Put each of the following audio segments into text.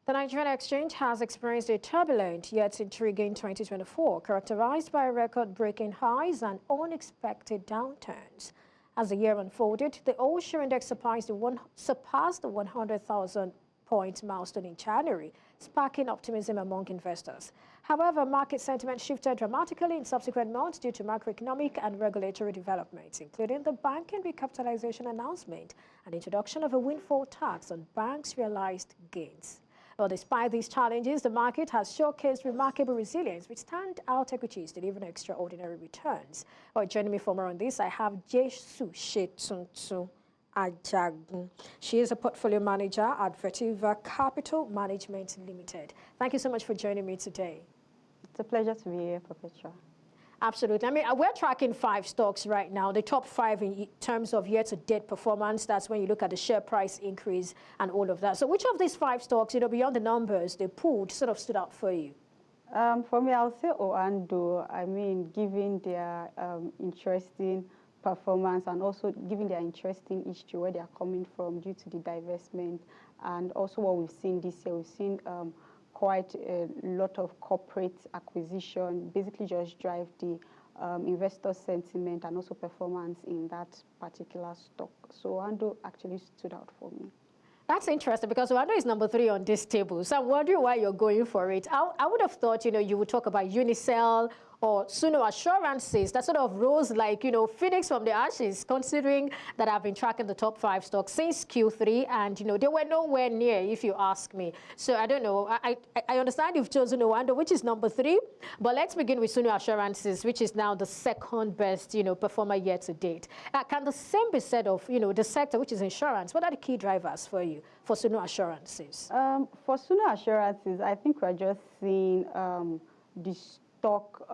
The Nigerian Exchange has experienced a turbulent yet intriguing 2024, characterized by record-breaking highs and unexpected downturns. As the year unfolded, the All-Share Index surpassed the 100,000 point milestone in January, sparking optimism among investors. However, market sentiment shifted dramatically in subsequent months due to macroeconomic and regulatory developments, including the banking recapitalization announcement and introduction of a windfall tax on banks' realized gains. Well, despite these challenges, the market has showcased remarkable resilience, with standout equities delivering extraordinary returns. Well, joining me for more on this, I have Jesu Shetuntu Ajagun. She is a portfolio manager at Vertiva Capital Management Limited. Thank you so much for joining me today. It's a pleasure to be here, Perpetua. Absolutely. I mean, we're tracking 5 stocks right now, the top 5 in terms of year-to-date performance. That's when you look at the share price increase and all of that. So which of these 5 stocks, beyond the numbers they pulled, sort of stood out for you? For me, I'll say Oando. I mean, given their interesting performance and also given their interesting history, where they are coming from due to the divestment, and also what we've seen this year, we've seen quite a lot of corporate acquisition, basically just drive the investor sentiment and also performance in that particular stock. So Oando actually stood out for me. That's interesting because Oando is number 3 on this table. So I'm wondering why you're going for it. I would have thought, you would talk about Unicell or Suno Assurances that sort of rose like, phoenix from the ashes, considering that I've been tracking the top 5 stocks since Q3 and, they were nowhere near, if you ask me. So I don't know. I understand you've chosen Oando, which is number 3, but let's begin with Suno Assurances, which is now the second best, performer year to date. Can the same be said of, the sector, which is insurance? What are the key drivers for you for Suno Assurances? For Suno Assurances, I think we're just seeing the stock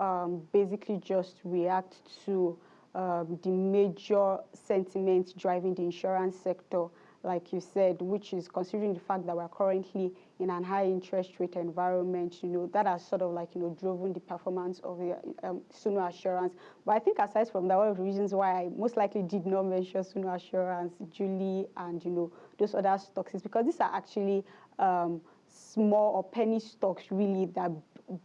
basically just react to the major sentiments driving the insurance sector, like you said, which is considering the fact that we're currently in an high interest rate environment, that has sort of like, driven the performance of the Suno Assurance. But I think aside from that, one of the reasons why I most likely did not mention Suno Assurance, Julie, and, those other stocks is because these are actually small or penny stocks, really, that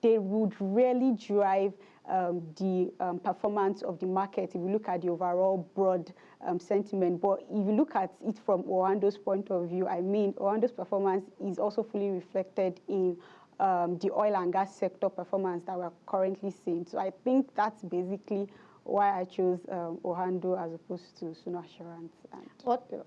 they would really drive the performance of the market if you look at the overall broad sentiment. But if you look at it from Oando's point of view, I mean, Oando's performance is also fully reflected in the oil and gas sector performance that we're currently seeing. So I think that's basically why I chose Oando as opposed to Suno Assurance. And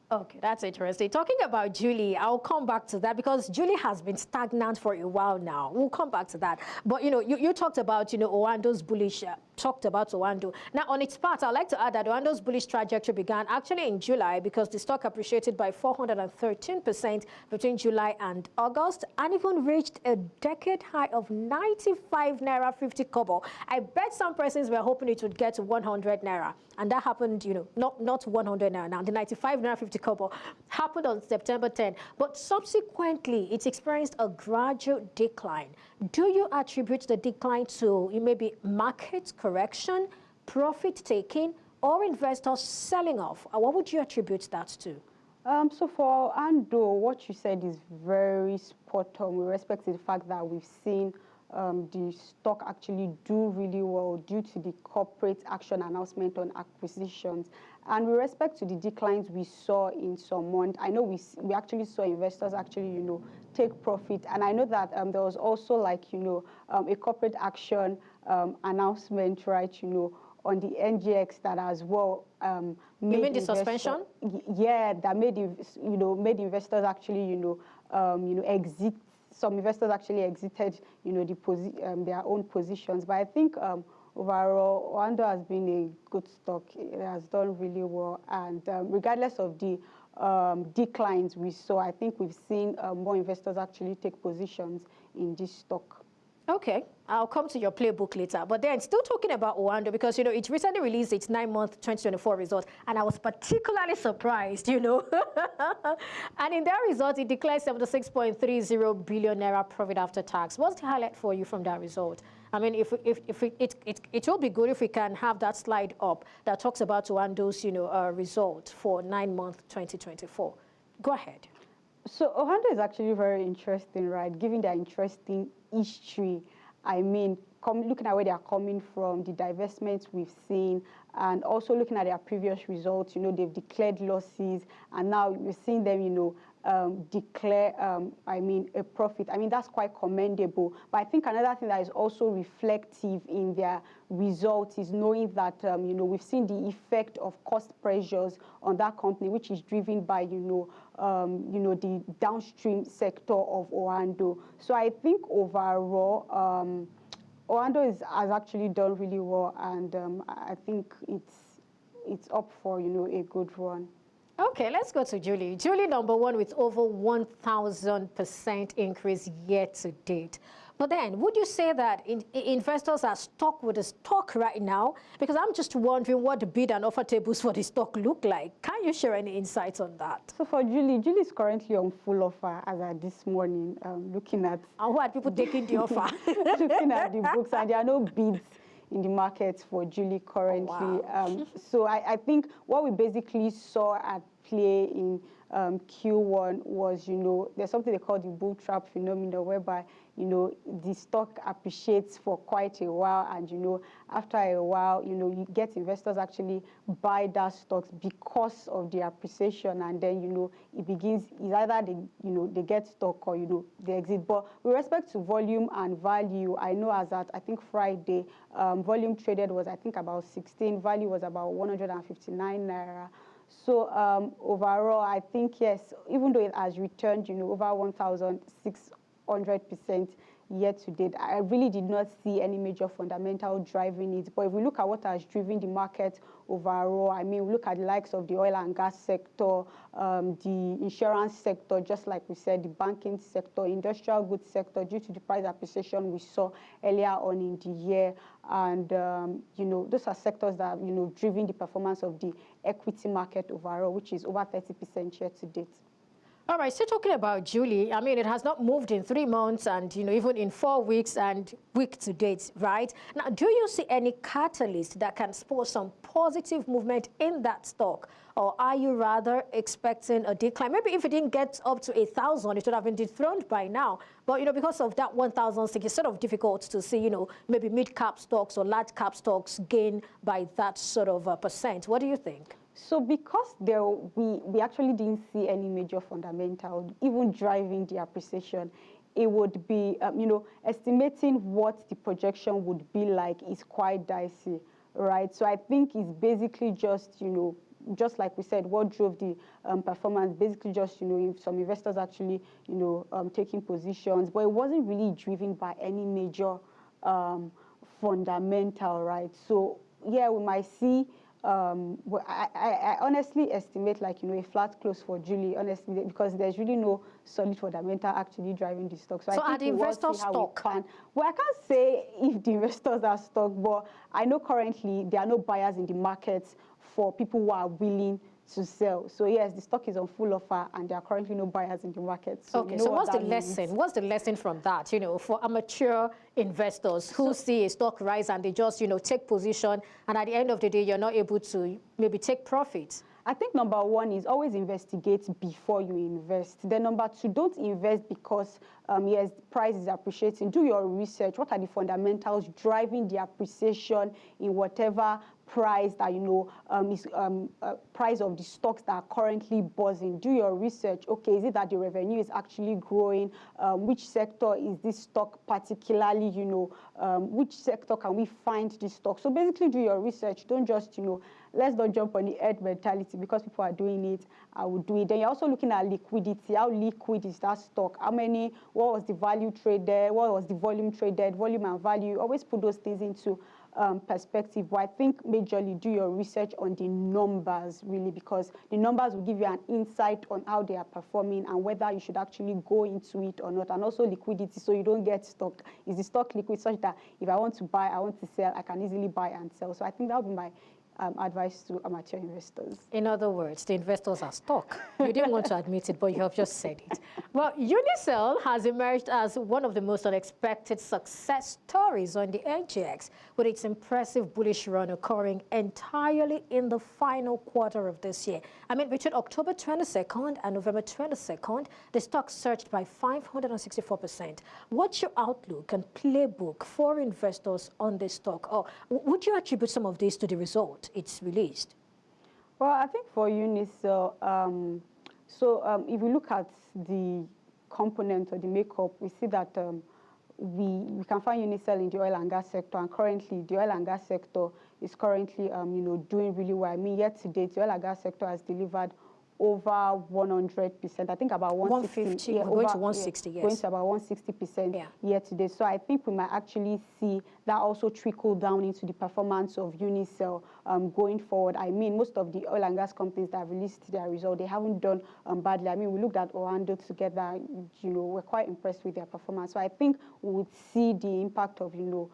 Okay, that's interesting. Talking about Julie, I'll come back to that because Julie has been stagnant for a while now. We'll come back to that. But, you talked about, Oando's bullish, talked about Oando. Now, on its part, I'd like to add that Oando's bullish trajectory began actually in July because the stock appreciated by 413% between July and August and even reached a decade high of 95 Naira 50 kobo. I bet some persons were hoping it would get to 100 Naira. And that happened, not 100 Naira now. The 95 Naira 50 kobo happened on September 10. But subsequently, it experienced a gradual decline. Do you attribute the decline to maybe market correction, profit taking, or investors selling off? What would you attribute that to? So for Oando, what you said is very spot on with respect to the fact that we've seen the stock actually do really well due to the corporate action announcement on acquisitions. And with respect to the declines we saw in some months, I know we actually saw investors actually, take profit. And I know that there was also like, a corporate action announcement, right, on the NGX that as well made you mean the suspension? Yeah, that made made investors actually exit. Some investors actually exited their own positions. But I think overall Oando has been a good stock. It has done really well, and regardless of the declines we saw, I think we've seen more investors actually take positions in this stock. Okay, I'll come to your playbook later. But then still talking about Oando because, it recently released its 9-month 2024 results. And I was particularly surprised, And in their results, it declared 76.30 billion Naira profit after tax. What's the highlight for you from that result? I mean, it will be good if we can have that slide up that talks about Oando's, result for 9-month 2024. Go ahead. So Ohando is actually very interesting, right? Given their interesting history, I mean, looking at where they are coming from, the divestments we've seen, and also looking at their previous results, you know, they've declared losses, and now you're seeing them, you know, declare, I mean, a profit. I mean, that's quite commendable. But I think another thing that is also reflective in their results is knowing that, you know, we've seen the effect of cost pressures on that company, which is driven by, you know, the downstream sector of Ohando. So I think overall, Ohando has actually done really well, and I think it's up for, you know, a good run. Okay, let's go to Julie. Julie, number one, with over 1,000% increase year to date. But then, would you say that investors are stuck with the stock right now? Because I'm just wondering what the bid and offer tables for the stock look like. Can you share any insights on that? So for Julie is currently on full offer as at this morning, looking at... And who are people taking the offer? Looking at the books, and there are no bids in the market for Julie currently. Oh, wow. So I think what we basically saw at play in Q1 was, you know, there's something they call the bull trap phenomenon, whereby, you know, the stock appreciates for quite a while, and, you know, after a while, you know, you get investors actually buy that stocks because of the appreciation, and then, you know, it begins, it's either they, you know, they get stuck or, you know, they exit. But with respect to volume and value, I know as at, I think Friday, volume traded was, I think, about 16, value was about 159 naira. So overall, I think, yes, even though it has returned, you know, over 1,600% year to date, I really did not see any major fundamental driving it. But if we look at what has driven the market overall, I mean, we look at the likes of the oil and gas sector, the insurance sector, just like we said, the banking sector, industrial goods sector, due to the price appreciation we saw earlier on in the year. And, you know, those are sectors that have, you know, driven the performance of the equity market overall, which is over 30% year to date. All right, so talking about Julie, I mean, it has not moved in 3 months and, you know, even in 4 weeks and week to date, right? Now, do you see any catalyst that can spur some positive movement in that stock? Or are you rather expecting a decline? Maybe if it didn't get up to 1,000, it would have been dethroned by now. But, you know, because of that 1,000, it's sort of difficult to see, you know, maybe mid-cap stocks or large-cap stocks gain by that sort of percent. What do you think? So because we actually didn't see any major fundamental, even driving the appreciation, it would be, you know, estimating what the projection would be like is quite dicey, right? So I think it's basically just, you know, just like we said, what drove the performance, basically just, you know, if some investors actually, you know, taking positions, but it wasn't really driven by any major fundamental, right? So, yeah, we might see, I honestly estimate, like, you know, a flat close for Julie, honestly, because there's really no solid fundamental actually driving the stock. So I think are the investors stuck? Well, I can't say if the investors are stuck, but I know currently there are no buyers in the markets for people who are willing to sell. So yes, the stock is on full offer, and there are currently no buyers in the market. So okay, so what's the lesson? What's the lesson from that? You know, for amateur investors who see a stock rise and they just, you know, take position, and at the end of the day, you're not able to maybe take profits. I think number one is always investigate before you invest. Then number two, don't invest because, yes, the price is appreciating. Do your research. What are the fundamentals driving the appreciation in whatever price that, you know, is price of the stocks that are currently buzzing? Do your research. Okay, is it that the revenue is actually growing? Which sector is this stock particularly, you know, which sector can we find this stock? So basically do your research. Don't just, you know, let's not jump on the head mentality because people are doing it, I will do it. Then you're also looking at liquidity. How liquid is that stock? How many, what was the value traded? What was the volume traded? Volume and value. Always put those things into perspective. But I think majorly do your research on the numbers, really, because the numbers will give you an insight on how they are performing and whether you should actually go into it or not. And also liquidity, so you don't get stuck. Is the stock liquid such that if I want to buy, I want to sell, I can easily buy and sell? So I think that would be my advice to amateur investors. In other words, the investors are stuck. You didn't want to admit it, but you have just said it. Well, Unicell has emerged as one of the most unexpected success stories on the NGX, with its impressive bullish run occurring entirely in the final quarter of this year. I mean, between October 22nd and November 22nd, the stock surged by 564%. What's your outlook and playbook for investors on this stock? Or would you attribute some of this to the result it's released? Well, I think for Unicell, if we look at the component or the makeup, we see that we can find Unicell in the oil and gas sector, and currently the oil and gas sector is currently doing really well. I mean, yet to date, the oil and gas sector has delivered over 100%. I think about 150. Yeah, going to 160, yes. Going to about 160% year to date. So I think we might actually see that also trickle down into the performance of Unicell going forward. I mean, most of the oil and gas companies that have released their result, they haven't done badly. I mean, we looked at ARADEL together, we're quite impressed with their performance. So I think we would see the impact of, the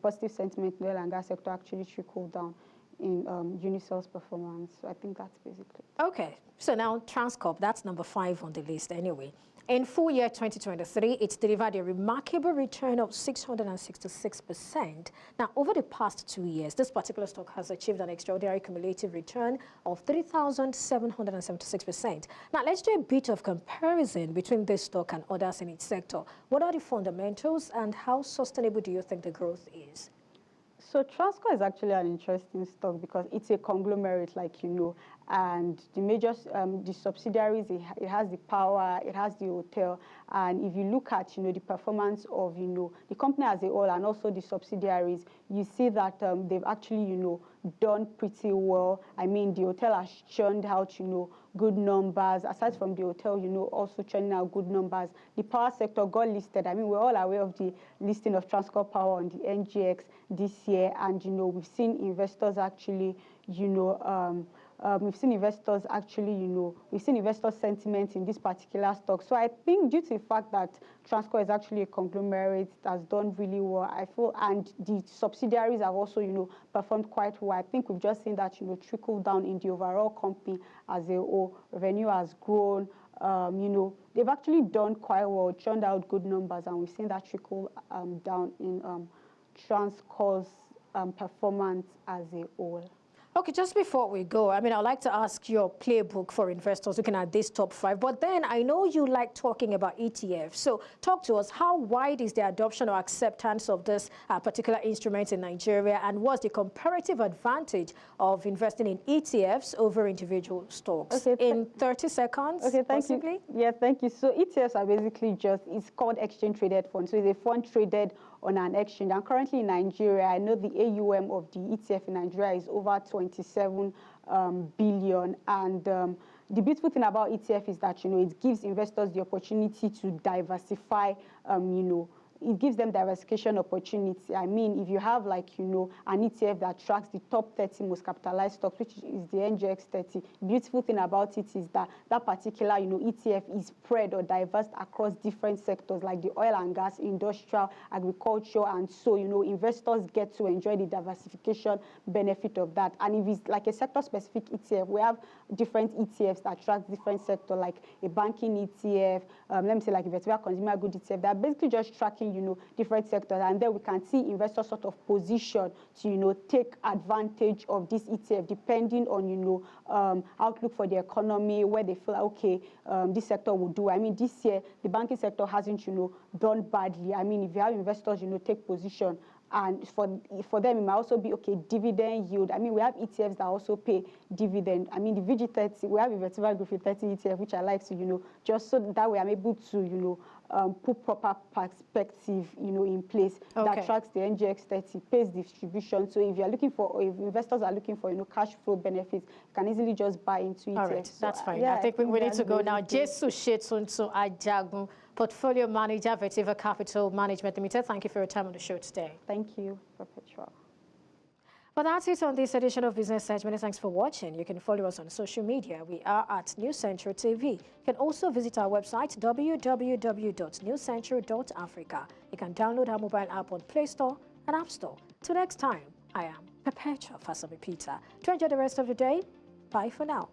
positive sentiment in the oil and gas sector actually trickle down in Unicell's performance. So I think that's basically it. Okay, so now TRANSCOHOT, that's number 5 on the list anyway. In full year 2023, it's delivered a remarkable return of 666%. Now, over the past 2 years, this particular stock has achieved an extraordinary cumulative return of 3,776%. Now, let's do a bit of comparison between this stock and others in its sector. What are the fundamentals and how sustainable do you think the growth is? So TRANSCOHOT is actually an interesting stock because it's a conglomerate, like and the major, the subsidiaries, it has the power, it has the hotel, and if you look at, the performance of, the company as a whole and also the subsidiaries, you see that they've actually, done pretty well. I mean, the hotel has churned out, good numbers. Aside from the hotel, also churning out good numbers. The power sector got listed. I mean, we're all aware of the listing of TRANSCOHOT Power on the NGX this year, and, we've seen investors actually, we've seen investors sentiment in this particular stock. So I think due to the fact that TRANSCOHOT is actually a conglomerate that has done really well, I feel, and the subsidiaries have also, performed quite well. I think we've just seen that, trickle down in the overall company as a whole. Revenue has grown. They've actually done quite well, churned out good numbers, and we've seen that trickle down in TRANSCOHOT's performance as a whole. Okay, just before we go, I mean, I'd like to ask your playbook for investors looking at this top 5, but then I know you like talking about ETFs. So talk to us, how wide is the adoption or acceptance of this particular instrument in Nigeria, and what's the comparative advantage of investing in ETFs over individual stocks? Okay, in 30 seconds, possibly? You. Yeah, thank you. So ETFs are basically it's called exchange-traded funds. So it's a fund traded on an exchange. And currently in Nigeria, I know the AUM of the ETF in Nigeria is over 27 billion. And the beautiful thing about ETF is that, it gives investors the opportunity to diversify, it gives them diversification opportunity. I mean, if you have an ETF that tracks the top 30 most capitalized stocks, which is the NGX 30, the beautiful thing about it is that that particular, ETF is spread or diverse across different sectors like the oil and gas, industrial, agriculture, and so, investors get to enjoy the diversification benefit of that. And if it's like a sector-specific ETF, we have different ETFs that track different sectors, like a banking ETF, let me say like a vertical consumer good ETF, that are basically just tracking different sectors, and then we can see investors sort of position to take advantage of this ETF depending on outlook for the economy, where they feel okay, this sector will do. I mean, this year the banking sector hasn't done badly. I mean, if you have investors take position, and for them it might also be dividend yield. I mean, we have ETFs that also pay dividend. I mean, the VG30, we have a vertical group 30 ETF, which I like to just so that way I'm able to put proper perspective in place that tracks the NGX 30, pays distribution. So if you're looking for, or if investors are looking for cash flow benefits, you can easily just buy into ETFs. All right, that's fine. Yeah, I think we need to go now. Jesu Shetuntu Ajagun, Portfolio Manager, Vertiva Capital Management Limited. Thank you for your time on the show today. Thank you, Perpetual. But that's it on this edition of Business Edge. Many thanks for watching. You can follow us on social media. We are at News Central TV. You can also visit our website, www.newscentral.africa. You can download our mobile app on Play Store and App Store. Till next time, I am Perpetual Fasomi Peter. To enjoy the rest of the day, bye for now.